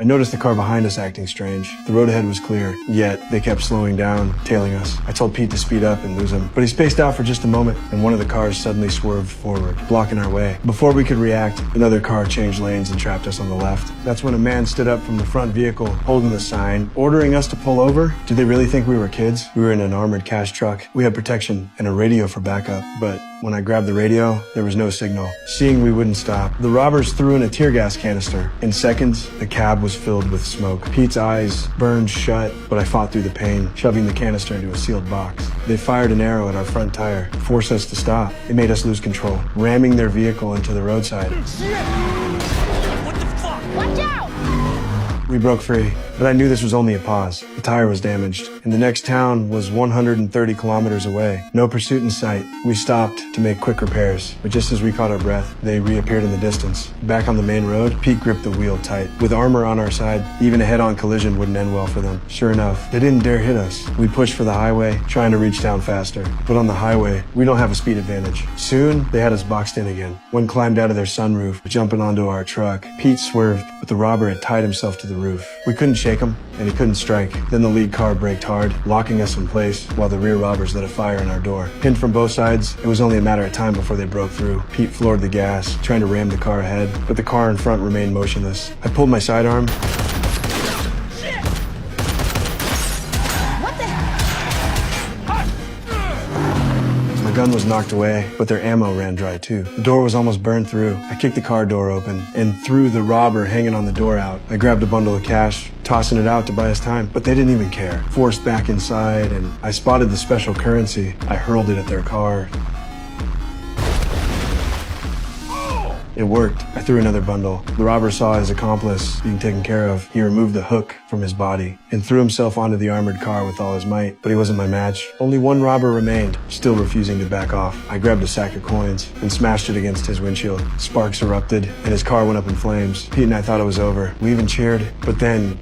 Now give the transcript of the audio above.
I noticed the car behind us acting strange. The road ahead was clear, yet they kept slowing down, tailing us. I told Pete to speed up and lose him, but he spaced out for just a moment, and one of the cars suddenly swerved forward, blocking our way. Before we could react, another car changed lanes and trapped us on the left. That's when a man stood up from the front vehicle, holding the sign, ordering us to pull over. Did they really think we were kids? We were in an armored cash truck. We had protection and a radio for backup, but when I grabbed the radio, there was no signal. Seeing we wouldn't stop, the robbers threw in a tear gas canister. In seconds, the cab was filled with smoke. Pete's eyes burned shut, but I fought through the pain, shoving the canister into a sealed box. They fired an arrow at our front tire, forced us to stop. It made us lose control, ramming their vehicle into the roadside. What the fuck? Watch out! We broke free, but I knew this was only a pause. The tire was damaged, and the next town was 130 kilometers away. No pursuit in sight. We stopped to make quick repairs, but just as we caught our breath, they reappeared in the distance. Back on the main road, Pete gripped the wheel tight. With armor on our side, even a head-on collision wouldn't end well for them. Sure enough, they didn't dare hit us. We pushed for the highway, trying to reach town faster. But on the highway, we don't have a speed advantage. Soon, they had us boxed in again. One climbed out of their sunroof, jumping onto our truck. Pete swerved, but the robber had tied himself to the roof. We couldn't shake him, and he couldn't strike. Then the lead car braked hard, locking us in place, while the rear robbers lit a fire in our door. Pinned from both sides, it was only a matter of time before they broke through. Pete floored the gas, trying to ram the car ahead, but the car in front remained motionless. I pulled my sidearm. My gun was knocked away, but their ammo ran dry too. The door was almost burned through. I kicked the car door open and threw the robber hanging on the door out. I grabbed a bundle of cash, tossing it out to buy us time, but they didn't even care. Forced back inside, and I spotted the special currency. I hurled it at their car. It worked. I threw another bundle. The robber saw his accomplice being taken care of. He removed the hook from his body and threw himself onto the armored car with all his might, but he wasn't my match. Only one robber remained, still refusing to back off. I grabbed a sack of coins and smashed it against his windshield. Sparks erupted and his car went up in flames. Pete and I thought it was over. We even cheered, but then